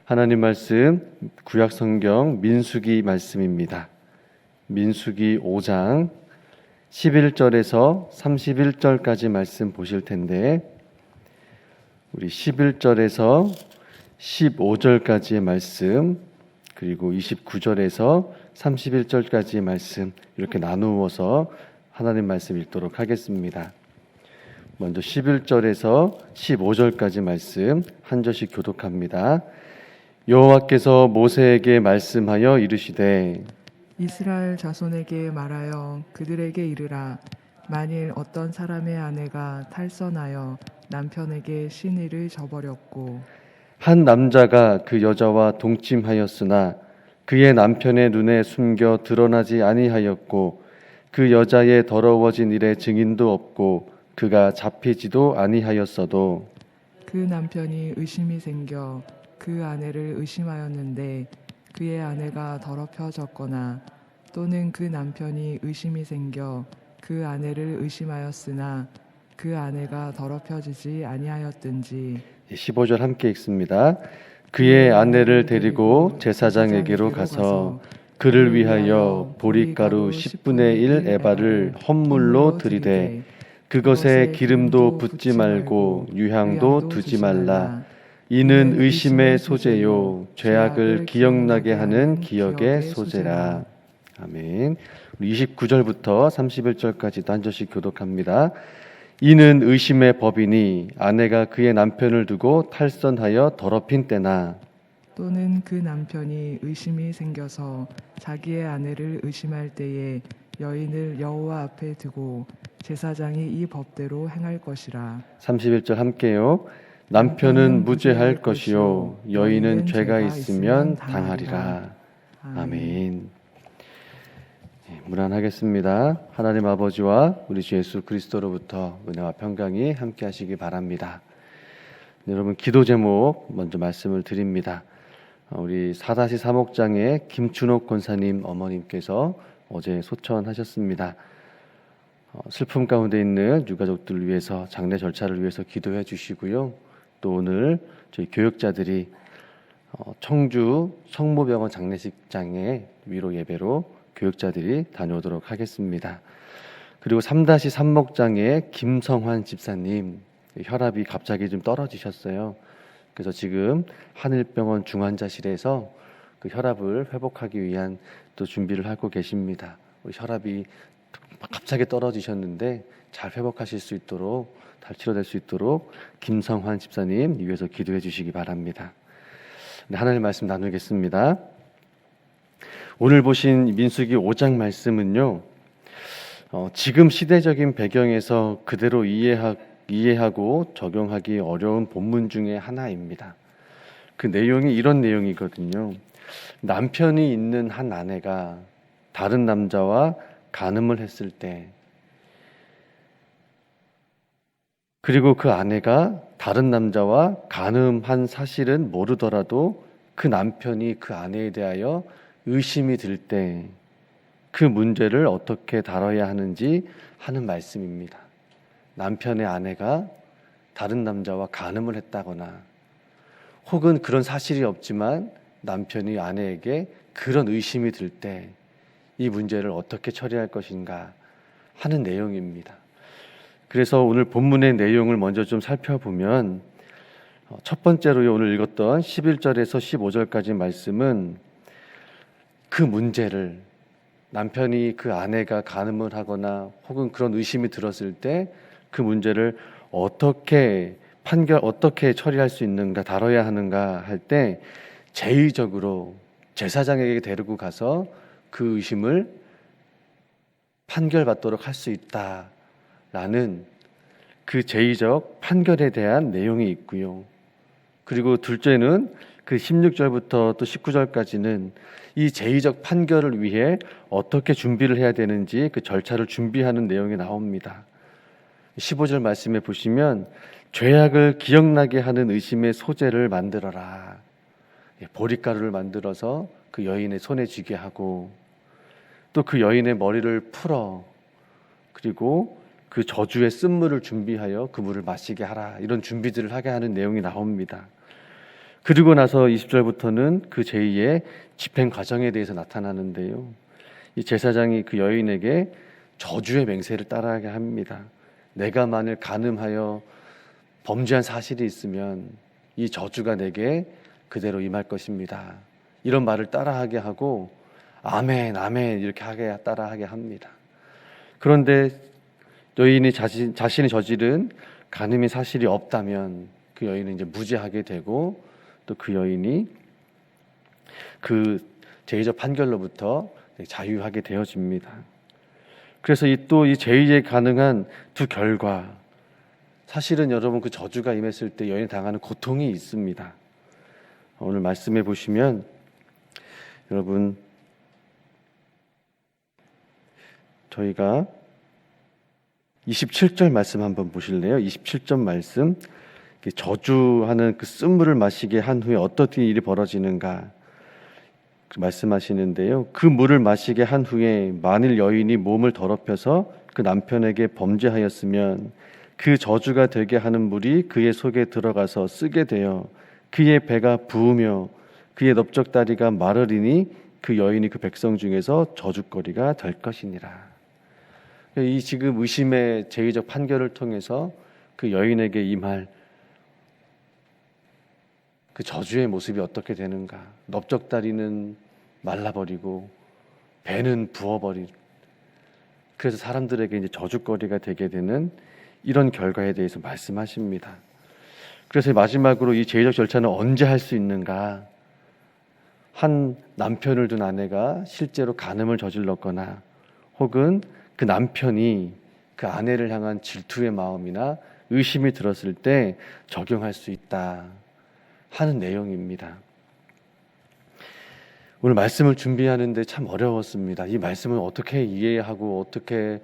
하나님 말씀 구약 성경 민수기 말씀입니다. 민수기 5장 11절에서 31절까지 말씀 보실 텐데 우리 11절에서 15절까지의 말씀 그리고 29절에서 31절까지의 말씀 이렇게 나누어서 하나님 말씀 읽도록 하겠습니다. 먼저 11절에서 15절까지 말씀 한 절씩 교독합니다. 여호와께서 모세에게 말씀하여 이르시되 이스라엘 자손에게 말하여 그들에게 이르라. 만일 어떤 사람의 아내가 탈선하여 남편에게 시내를 저버렸고 한 남자가 그 여자와 동침하였으나 그의 남편의 눈에 숨겨 드러나지 아니하였고 그 여자의 더러워진 일에 증인도 없고 그가 잡히지도 아니하였어도 그 남편이 의심이 생겨 그 아내를 의심하였는데 그의 아내가 더럽혀졌거나 또는 그 남편이 의심이 생겨 그 아내를 의심하였으나 그 아내가 더럽혀지지 아니하였든지 15절 함께 읽습니다. 그의 아내를 데리고 제사장에게로 가서 그를 위하여 보리가루 10분의 1 에바를 헌물로 드리되 그것에 기름도 붓지 말고 유향도 두지 말라. 이는 의심의 소재요 죄악을 기억나게 하는 기억의 소재라. 아멘. 29절부터 31절까지도 한 절씩 교독합니다. 이는 의심의 법이니 아내가 그의 남편을 두고 탈선하여 더럽힌 때나 또는 그 남편이 의심이 생겨서 자기의 아내를 의심할 때에 여인을 여호와 앞에 두고 제사장이 이 법대로 행할 것이라. 31절 함께요. 남편은 무죄할 것이요 여인은 죄가 있으면 당하리라. 아멘. 문안하겠습니다. 하나님 아버지와 우리 주 예수 그리스도로부터 은혜와 평강이 함께 하시기 바랍니다. 여러분 기도 제목 먼저 말씀을 드립니다. 우리 4-3목장의 김춘옥 권사님 어머님께서 어제 소천하셨습니다. 슬픔 가운데 있는 유가족들을 위해서 장례 절차를 위해서 기도해 주시고요. 또 오늘 저희 교육자들이 청주 성모병원 장례식장에 위로 예배로 교육자들이 다녀오도록 하겠습니다. 그리고 3-3목장의 김성환 집사님 혈압이 갑자기 좀 떨어지셨어요. 그래서 지금 한일병원 중환자실에서 그 혈압을 회복하기 위한 또 준비를 하고 계십니다. 우리 혈압이 갑자기 떨어지셨는데 잘 회복하실 수 있도록 잘 치료될 수 있도록 김성환 집사님 위해서 기도해 주시기 바랍니다. 네, 하나님 말씀 나누겠습니다. 오늘 보신 민수기 5장 말씀은요, 지금 시대적인 배경에서 그대로 이해하고 적용하기 어려운 본문 중에 하나입니다. 그 내용이 이런 내용이거든요. 남편이 있는 한 아내가 다른 남자와 간음을 했을 때, 그리고 그 아내가 다른 남자와 간음한 사실은 모르더라도 그 남편이 그 아내에 대하여 의심이 들 때 그 문제를 어떻게 다뤄야 하는지 하는 말씀입니다. 남편의 아내가 다른 남자와 간음을 했다거나 혹은 그런 사실이 없지만 남편이 아내에게 그런 의심이 들 때 이 문제를 어떻게 처리할 것인가 하는 내용입니다. 그래서 오늘 본문의 내용을 먼저 좀 살펴보면 첫 번째로 오늘 읽었던 11절에서 15절까지 말씀은 그 문제를 남편이 그 아내가 간음을 하거나 혹은 그런 의심이 들었을 때 그 문제를 어떻게 처리할 수 있는가 다뤄야 하는가 할 때 제의적으로 제사장에게 데리고 가서 그 의심을 판결받도록 할 수 있다라는 그 제의적 판결에 대한 내용이 있고요. 그리고 둘째는 그 16절부터 또 19절까지는 이 제의적 판결을 위해 어떻게 준비를 해야 되는지 그 절차를 준비하는 내용이 나옵니다. 15절 말씀에 보시면 죄악을 기억나게 하는 의심의 소재를 만들어라. 보리가루를 만들어서 그 여인의 손에 쥐게 하고 또 그 여인의 머리를 풀어 그리고 그 저주의 쓴물을 준비하여 그 물을 마시게 하라. 이런 준비들을 하게 하는 내용이 나옵니다. 그리고 나서 20절부터는 그 제2의 집행 과정에 대해서 나타나는데요. 이 제사장이 그 여인에게 저주의 맹세를 따라하게 합니다. 내가 만일 간음하여 범죄한 사실이 있으면 이 저주가 내게 그대로 임할 것입니다. 이런 말을 따라하게 하고 아멘, 아멘 이렇게 따라하게 합니다. 그런데 여인이 자신이 저지른 간음의 사실이 없다면 그 여인은 이제 무죄하게 되고 또 그 여인이 그 제의적 판결로부터 자유하게 되어집니다. 그래서 이 제의에 가능한 두 결과, 사실은 여러분 그 저주가 임했을 때 여인이 당하는 고통이 있습니다. 오늘 말씀해 보시면 여러분 저희가 27절 말씀 한번 보실래요? 27절 말씀, 저주하는 그 쓴물을 마시게 한 후에 어떻게 일이 벌어지는가 말씀하시는데요. 그 물을 마시게 한 후에 만일 여인이 몸을 더럽혀서 그 남편에게 범죄하였으면 그 저주가 되게 하는 물이 그의 속에 들어가서 쓰게 되어 그의 배가 부으며 그의 넓적다리가 마르리니 그 여인이 그 백성 중에서 저주거리가 될 것이니라. 이 지금 의심의 제의적 판결을 통해서 그 여인에게 임할 그 저주의 모습이 어떻게 되는가. 넓적다리는 말라버리고 배는 부어버리고, 그래서 사람들에게 이제 저주거리가 되게 되는 이런 결과에 대해서 말씀하십니다. 그래서 마지막으로 이 제의적 절차는 언제 할 수 있는가. 한 남편을 둔 아내가 실제로 간음을 저질렀거나 혹은 그 남편이 그 아내를 향한 질투의 마음이나 의심이 들었을 때 적용할 수 있다 하는 내용입니다. 오늘 말씀을 준비하는데 참 어려웠습니다. 이 말씀을 어떻게 이해하고 어떻게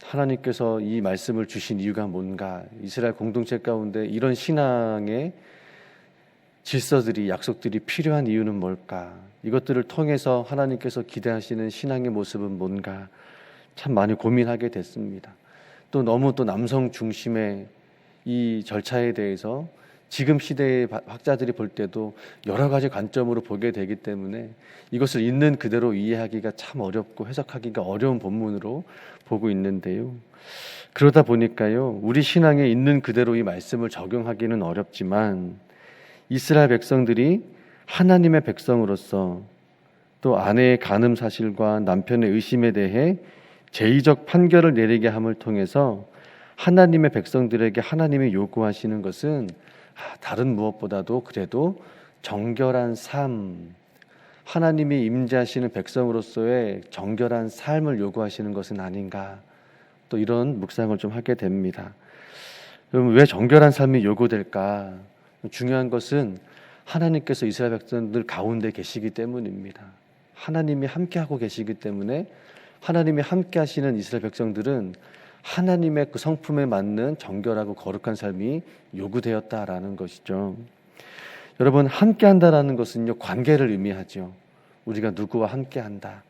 하나님께서 이 말씀을 주신 이유가 뭔가, 이스라엘 공동체 가운데 이런 신앙의 질서들이, 약속들이 필요한 이유는 뭘까, 이것들을 통해서 하나님께서 기대하시는 신앙의 모습은 뭔가 참 많이 고민하게 됐습니다. 또 너무 또 남성 중심의 이 절차에 대해서 지금 시대의 학자들이 볼 때도 여러 가지 관점으로 보게 되기 때문에 이것을 있는 그대로 이해하기가 참 어렵고 해석하기가 어려운 본문으로 보고 있는데요. 그러다 보니까요, 우리 신앙에 있는 그대로 이 말씀을 적용하기는 어렵지만 이스라엘 백성들이 하나님의 백성으로서 또 아내의 간음 사실과 남편의 의심에 대해 제의적 판결을 내리게 함을 통해서 하나님의 백성들에게 하나님이 요구하시는 것은 다른 무엇보다도 그래도 정결한 삶, 하나님이 임재하시는 백성으로서의 정결한 삶을 요구하시는 것은 아닌가, 또 이런 묵상을 좀 하게 됩니다. 여러분, 왜 정결한 삶이 요구될까? 중요한 것은 하나님께서 이스라엘 백성들 가운데 계시기 때문입니다. 하나님이 함께하고 계시기 때문에 하나님이 함께하시는 이스라엘 백성들은 하나님의 그 성품에 맞는 정결하고 거룩한 삶이 요구되었다라는 것이죠. 여러분, 함께한다라는 것은요, 관계를 의미하죠. 우리가 누구와 함께한다,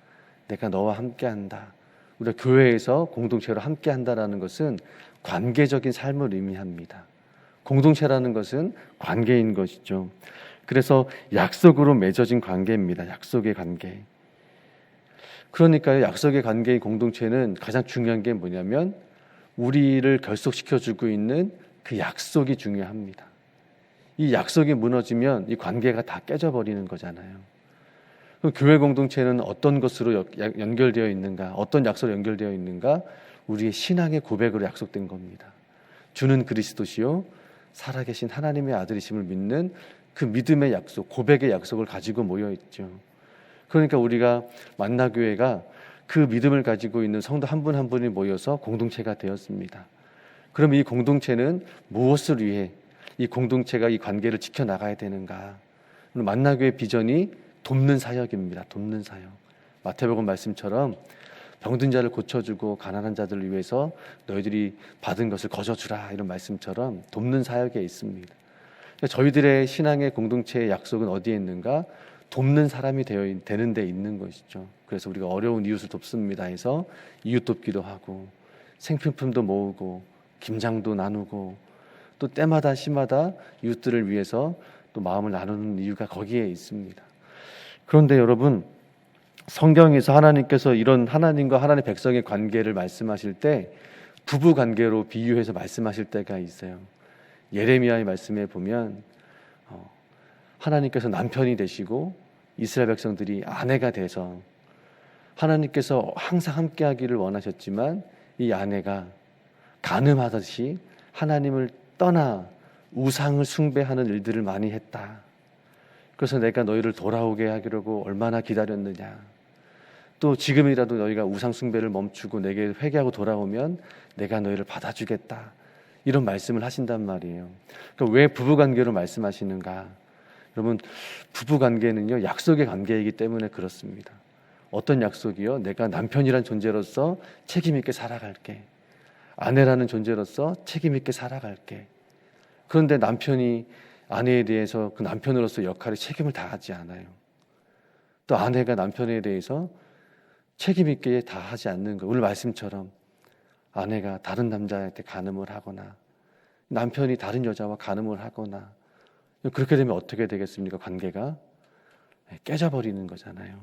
내가 너와 함께한다, 우리가 교회에서 공동체로 함께한다라는 것은 관계적인 삶을 의미합니다. 공동체라는 것은 관계인 것이죠. 그래서 약속으로 맺어진 관계입니다. 약속의 관계. 그러니까요, 약속의 관계의 공동체는 가장 중요한 게 뭐냐면 우리를 결속시켜주고 있는 그 약속이 중요합니다. 이 약속이 무너지면 이 관계가 다 깨져버리는 거잖아요. 그럼 교회 공동체는 어떤 것으로 연결되어 있는가, 어떤 약속으로 연결되어 있는가? 우리의 신앙의 고백으로 약속된 겁니다. 주는 그리스도시요 살아계신 하나님의 아들이심을 믿는 그 믿음의 약속, 고백의 약속을 가지고 모여 있죠. 그러니까 우리가 만나교회가 그 믿음을 가지고 있는 성도 한 분 한 분이 모여서 공동체가 되었습니다. 그럼 이 공동체는 무엇을 위해 이 공동체가 이 관계를 지켜나가야 되는가? 만나교회 비전이 돕는 사역입니다. 돕는 사역. 마태복음 말씀처럼 병든 자를 고쳐주고 가난한 자들을 위해서 너희들이 받은 것을 거저주라, 이런 말씀처럼 돕는 사역에 있습니다. 저희들의 신앙의 공동체의 약속은 어디에 있는가? 돕는 사람이 되는 데 있는 것이죠. 그래서 우리가 어려운 이웃을 돕습니다 해서 이웃 돕기도 하고 생필품도 모으고 김장도 나누고 또 때마다 시마다 이웃들을 위해서 또 마음을 나누는 이유가 거기에 있습니다. 그런데 여러분, 성경에서 하나님께서 이런 하나님과 하나님의 백성의 관계를 말씀하실 때 부부 관계로 비유해서 말씀하실 때가 있어요. 예레미야의 말씀에 보면 하나님께서 남편이 되시고 이스라엘 백성들이 아내가 돼서 하나님께서 항상 함께하기를 원하셨지만 이 아내가 간음하듯이 하나님을 떠나 우상을 숭배하는 일들을 많이 했다. 그래서 내가 너희를 돌아오게 하려고 얼마나 기다렸느냐. 또 지금이라도 너희가 우상 숭배를 멈추고 내게 회개하고 돌아오면 내가 너희를 받아주겠다. 이런 말씀을 하신단 말이에요. 그러니까 왜 부부관계로 말씀하시는가? 여러분, 부부관계는요, 약속의 관계이기 때문에 그렇습니다. 어떤 약속이요? 내가 남편이란 존재로서 책임 있게 살아갈게. 아내라는 존재로서 책임 있게 살아갈게. 그런데 남편이 아내에 대해서 그 남편으로서 역할에 책임을 다하지 않아요. 또 아내가 남편에 대해서 책임 있게 다하지 않는 거. 오늘 말씀처럼 아내가 다른 남자한테 간음을 하거나 남편이 다른 여자와 간음을 하거나 그렇게 되면 어떻게 되겠습니까? 관계가 깨져버리는 거잖아요.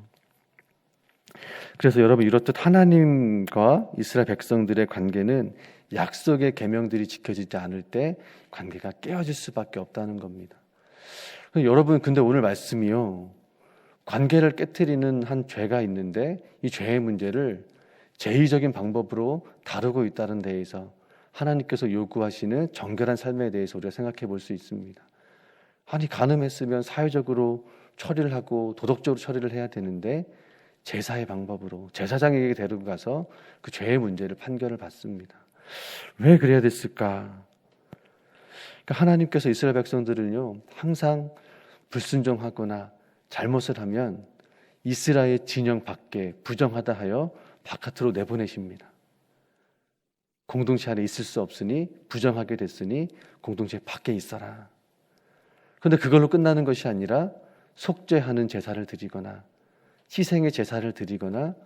그래서 여러분, 이렇듯 하나님과 이스라엘 백성들의 관계는 약속의 계명들이 지켜지지 않을 때 관계가 깨어질 수밖에 없다는 겁니다. 여러분, 근데 오늘 말씀이요, 관계를 깨트리는 한 죄가 있는데 이 죄의 문제를 제의적인 방법으로 다루고 있다는 데에서 하나님께서 요구하시는 정결한 삶에 대해서 우리가 생각해 볼 수 있습니다. 아니, 간음했으면 사회적으로 처리를 하고 도덕적으로 처리를 해야 되는데 제사의 방법으로 제사장에게 데리고 가서 그 죄의 문제를 판결을 받습니다. 왜 그래야 됐을까? 그러니까 하나님께서 이스라엘 백성들을요, 항상 불순종하거나 잘못을 하면 이스라엘 진영 밖에 부정하다 하여 바깥으로 내보내십니다. 공동체 안에 있을 수 없으니 부정하게 됐으니 공동체 밖에 있어라. 그런데 그걸로 끝나는 것이 아니라 속죄하는 제사를 드리거나 희생의 제사를 드리거나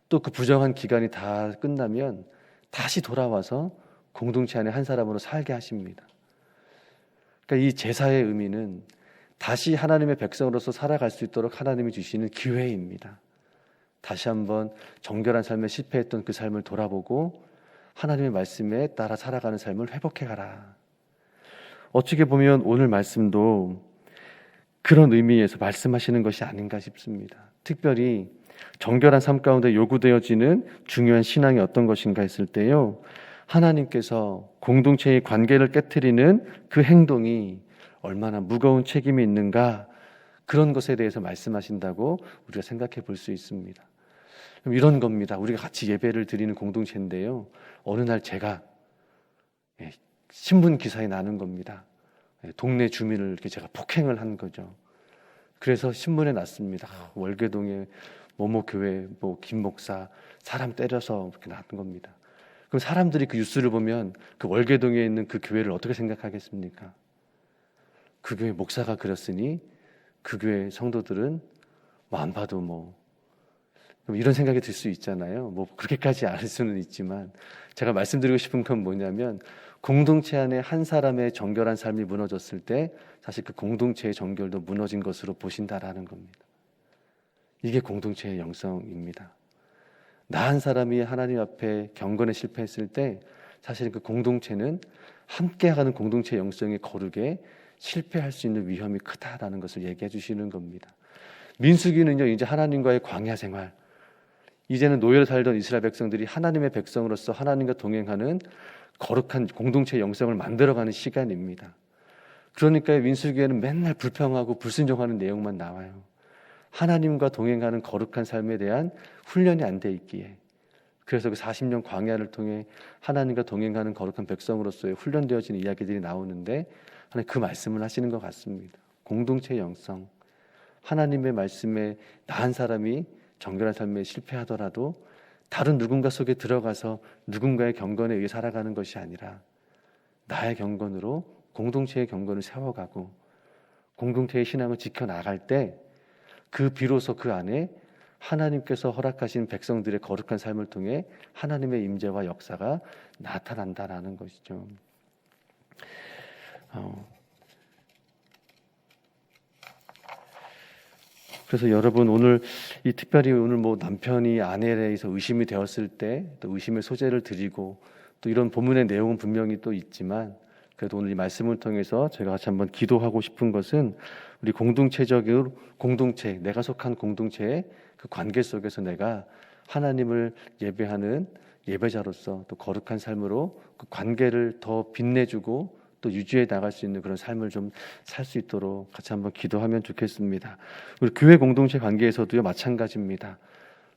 또 그 부정한 기간이 다 끝나면 다시 돌아와서 공동체 안에 한 사람으로 살게 하십니다. 그러니까 이 제사의 의미는 다시 하나님의 백성으로서 살아갈 수 있도록 하나님이 주시는 기회입니다. 다시 한번 정결한 삶에 실패했던 그 삶을 돌아보고 하나님의 말씀에 따라 살아가는 삶을 회복해가라. 어떻게 보면 오늘 말씀도 그런 의미에서 말씀하시는 것이 아닌가 싶습니다. 특별히 정결한 삶 가운데 요구되어지는 중요한 신앙이 어떤 것인가 했을 때요, 하나님께서 공동체의 관계를 깨트리는 그 행동이 얼마나 무거운 책임이 있는가, 그런 것에 대해서 말씀하신다고 우리가 생각해 볼 수 있습니다. 그럼 이런 겁니다. 우리가 같이 예배를 드리는 공동체인데요, 어느 날 제가 신문 기사에 나는 겁니다. 동네 주민을 이렇게 제가 폭행을 한 거죠. 그래서 신문에 났습니다. 월계동에某某교회 김 목사 사람 때려서 이렇게 나는 겁니다. 그럼 사람들이 그 뉴스를 보면 그 월계동에 있는 그 교회를 어떻게 생각하겠습니까? 그 교회 목사가 그랬으니 그 교회 성도들은 안 봐도 이런 생각이 들 수 있잖아요. 그렇게까지 알 수는 있지만 제가 말씀드리고 싶은 건 뭐냐면, 공동체 안에 한 사람의 정결한 삶이 무너졌을 때 사실 그 공동체의 정결도 무너진 것으로 보신다라는 겁니다. 이게 공동체의 영성입니다. 나 한 사람이 하나님 앞에 경건에 실패했을 때 사실 그 공동체는 함께하는 공동체의 영성의 거룩에 실패할 수 있는 위험이 크다라는 것을 얘기해 주시는 겁니다. 민수기는요, 이제 하나님과의 광야 생활, 이제는 노예로 살던 이스라엘 백성들이 하나님의 백성으로서 하나님과 동행하는 거룩한 공동체의 영성을 만들어가는 시간입니다. 그러니까 민수기에는 맨날 불평하고 불순종하는 내용만 나와요. 하나님과 동행하는 거룩한 삶에 대한 훈련이 안 돼 있기에, 그래서 그 40년 광야를 통해 하나님과 동행하는 거룩한 백성으로서의 훈련되어진 이야기들이 나오는데, 하나님 그 말씀을 하시는 것 같습니다. 공동체의 영성, 하나님의 말씀에 나 한 사람이 정결한 삶에 실패하더라도 다른 누군가 속에 들어가서 누군가의 경건에 의해 살아가는 것이 아니라 나의 경건으로 공동체의 경건을 세워가고 공동체의 신앙을 지켜나갈 때 그 비로소 그 안에 하나님께서 허락하신 백성들의 거룩한 삶을 통해 하나님의 임재와 역사가 나타난다라는 것이죠. 그래서 여러분 오늘 특별히 오늘 뭐 남편이 아내에 대해서 의심이 되었을 때 또 의심의 소재를 드리고 또 이런 본문의 내용은 분명히 또 있지만 그래도 오늘 이 말씀을 통해서 제가 같이 한번 기도하고 싶은 것은 우리 공동체적으로 내가 속한 공동체의 그 관계 속에서 내가 하나님을 예배하는 예배자로서 또 거룩한 삶으로 그 관계를 더 빛내주고 또 유지해 나갈 수 있는 그런 삶을 좀 살 수 있도록 같이 한번 기도하면 좋겠습니다. 우리 교회 공동체 관계에서도요 마찬가지입니다.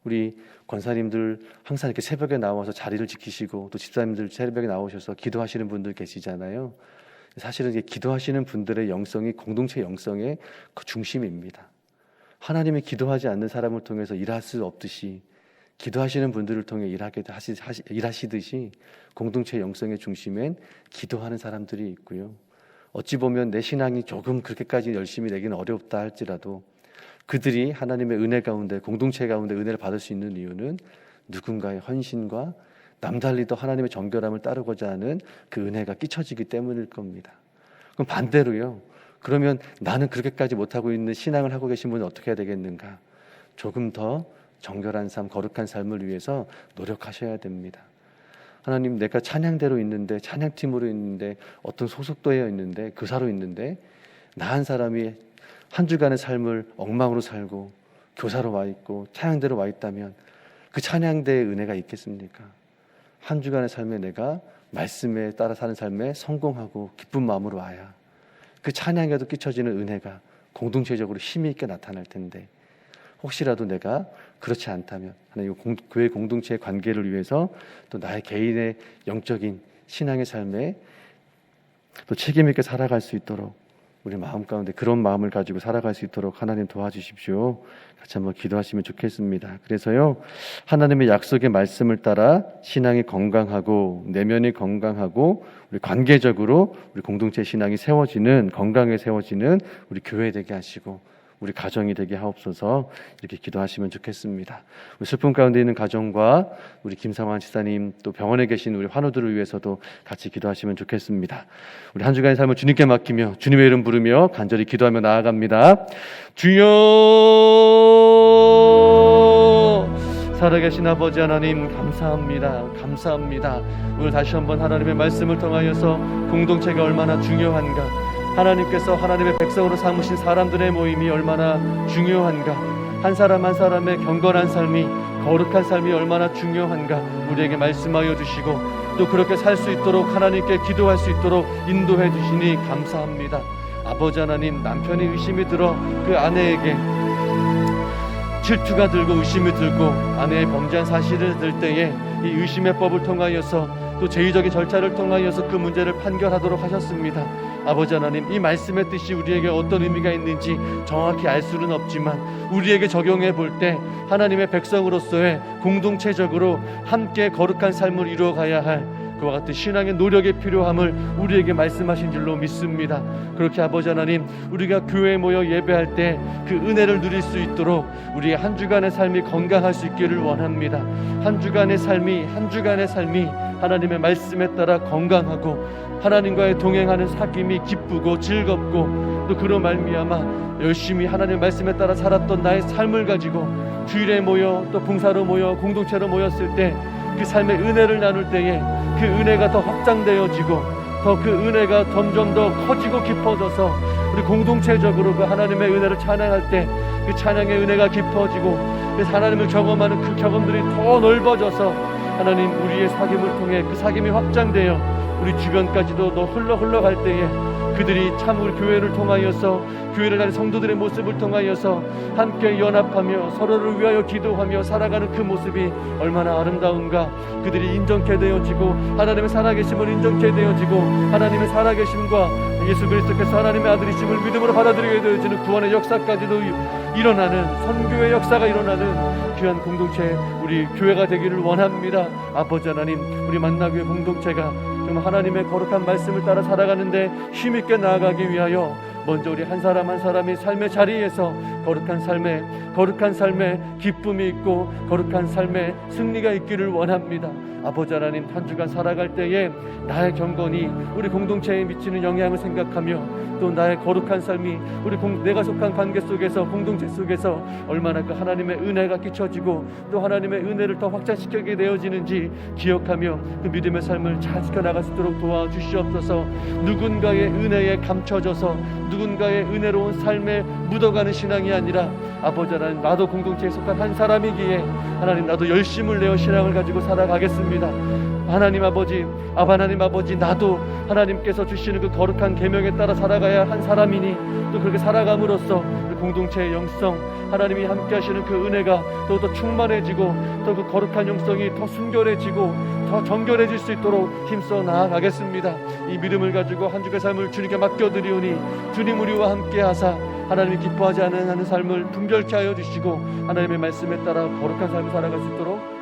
우리 권사님들 항상 이렇게 새벽에 나와서 자리를 지키시고 또 집사님들 새벽에 나오셔서 기도하시는 분들 계시잖아요. 사실은 이게 기도하시는 분들의 영성이 공동체 영성의 그 중심입니다. 하나님이 기도하지 않는 사람을 통해서 일할 수 없듯이 기도하시는 분들을 통해 일하시듯이 공동체 영성의 중심엔 기도하는 사람들이 있고요. 어찌 보면 내 신앙이 조금 그렇게까지 열심히 내기는 어렵다 할지라도 그들이 하나님의 은혜 가운데 공동체 가운데 은혜를 받을 수 있는 이유는 누군가의 헌신과 남달리 더 하나님의 정결함을 따르고자 하는 그 은혜가 끼쳐지기 때문일 겁니다. 그럼 반대로요. 그러면 나는 그렇게까지 못하고 있는 신앙을 하고 계신 분은 어떻게 해야 되겠는가? 조금 더 정결한 삶, 거룩한 삶을 위해서 노력하셔야 됩니다. 하나님, 내가 찬양대로 있는데, 찬양팀으로 있는데, 어떤 소속도에 있는데, 교사로 있는데 나 한 사람이 한 주간의 삶을 엉망으로 살고 교사로 와 있고 찬양대로 와 있다면 그 찬양대의 은혜가 있겠습니까? 한 주간의 삶에 내가 말씀에 따라 사는 삶에 성공하고 기쁜 마음으로 와야 그 찬양에도 끼쳐지는 은혜가 공동체적으로 힘이 있게 나타날 텐데 혹시라도 내가 그렇지 않다면 하나님 교회 공동체의 관계를 위해서 또 나의 개인의 영적인 신앙의 삶에 또 책임 있게 살아갈 수 있도록 우리 마음 가운데 그런 마음을 가지고 살아갈 수 있도록 하나님 도와주십시오. 같이 한번 기도하시면 좋겠습니다. 그래서요, 하나님의 약속의 말씀을 따라 신앙이 건강하고 내면이 건강하고 우리 관계적으로 우리 공동체 신앙이 세워지는 건강하게 세워지는 우리 교회 되게 하시고 우리 가정이 되게 하옵소서. 이렇게 기도하시면 좋겠습니다. 우리 슬픔 가운데 있는 가정과 우리 김상환 지사님 또 병원에 계신 우리 환우들을 위해서도 같이 기도하시면 좋겠습니다. 우리 한 주간의 삶을 주님께 맡기며 주님의 이름 부르며 간절히 기도하며 나아갑니다. 주여, 살아계신 아버지 하나님 감사합니다. 감사합니다. 오늘 다시 한번 하나님의 말씀을 통하여서 공동체가 얼마나 중요한가, 하나님께서 하나님의 백성으로 삼으신 사람들의 모임이 얼마나 중요한가, 한 사람 한 사람의 경건한 삶이, 거룩한 삶이 얼마나 중요한가 우리에게 말씀하여 주시고 또 그렇게 살 수 있도록 하나님께 기도할 수 있도록 인도해 주시니 감사합니다. 아버지 하나님, 남편이 의심이 들어 그 아내에게 질투가 들고 의심이 들고 아내의 범죄한 사실을 들 때에 이 의심의 법을 통하여서 또 제의적인 절차를 통하여서 그 문제를 판결하도록 하셨습니다. 아버지 하나님, 이 말씀의 뜻이 우리에게 어떤 의미가 있는지 정확히 알 수는 없지만 우리에게 적용해 볼 때 하나님의 백성으로서의 공동체적으로 함께 거룩한 삶을 이루어가야 할 그와 같은 신앙의 노력이 필요함을 우리에게 말씀하신 줄로 믿습니다. 그렇게 아버지 하나님, 우리가 교회에 모여 예배할 때 그 은혜를 누릴 수 있도록 우리의 한 주간의 삶이 건강할 수 있기를 원합니다. 한 주간의 삶이 하나님의 말씀에 따라 건강하고 하나님과의 동행하는 사귐이 기쁘고 즐겁고 또 그로 말미암아 열심히 하나님의 말씀에 따라 살았던 나의 삶을 가지고 주일에 모여 또 봉사로 모여 공동체로 모였을 때 그 삶의 은혜를 나눌 때에 그 은혜가 더 확장되어지고 더 그 은혜가 점점 더 커지고 깊어져서 우리 공동체적으로 그 하나님의 은혜를 찬양할 때 그 찬양의 은혜가 깊어지고 그래서 하나님을 경험하는 그 경험들이 더 넓어져서 하나님 우리의 사귐을 통해 그 사귐이 확장되어 우리 주변까지도 더 흘러갈 때에 그들이 참 우리 교회를 통하여서 교회를 하는 성도들의 모습을 통하여서 함께 연합하며 서로를 위하여 기도하며 살아가는 그 모습이 얼마나 아름다운가. 그들이 인정케 되어지고 하나님의 살아계심을 인정케 되어지고 하나님의 살아계심과 예수 그리스도께서 하나님의 아들이심을 믿음으로 받아들이게 되어지는 구원의 역사까지도 일어나는 선교의 역사가 일어나는 귀한 공동체 우리 교회가 되기를 원합니다. 아버지 하나님, 우리 만나교회 공동체가 정말 하나님의 거룩한 말씀을 따라 살아가는데 힘있게 나아가기 위하여 먼저 우리 한 사람 한 사람이 삶의 자리에서 거룩한 삶에 기쁨이 있고 거룩한 삶에 승리가 있기를 원합니다. 아버지 하나님, 한 주간 살아갈 때에 나의 경건이 우리 공동체에 미치는 영향을 생각하며 또 나의 거룩한 삶이 내가 속한 관계 속에서, 공동체 속에서 얼마나 그 하나님의 은혜가 끼쳐지고 또 하나님의 은혜를 더 확장시키게 되어지는지 기억하며 그 믿음의 삶을 잘 지켜나갈 수 있도록 도와주시옵소서. 누군가의 은혜에 감춰져서 누군가의 은혜로운 삶에 묻어가는 신앙이 아니라 아버지 하나님, 나도 공동체에 속한 한 사람이기에 하나님, 나도 열심을 내어 신앙을 가지고 살아가겠습니다. 하나님 아버지, 나도 하나님께서 주시는 그 거룩한 계명에 따라 살아가야 한 사람이니 또 그렇게 살아감으로써 공동체의 영성, 하나님이 함께 하시는 그 은혜가 더욱더 충만해지고 또 그 거룩한 영성이 더 순결해지고 더 정결해질 수 있도록 힘써 나아가겠습니다. 이 믿음을 가지고 한 주의 삶을 주님께 맡겨드리오니 주님 우리와 함께 하사 하나님이 기뻐하지 않는 삶을 분별케 하여 주시고 하나님의 말씀에 따라 거룩한 삶을 살아갈 수 있도록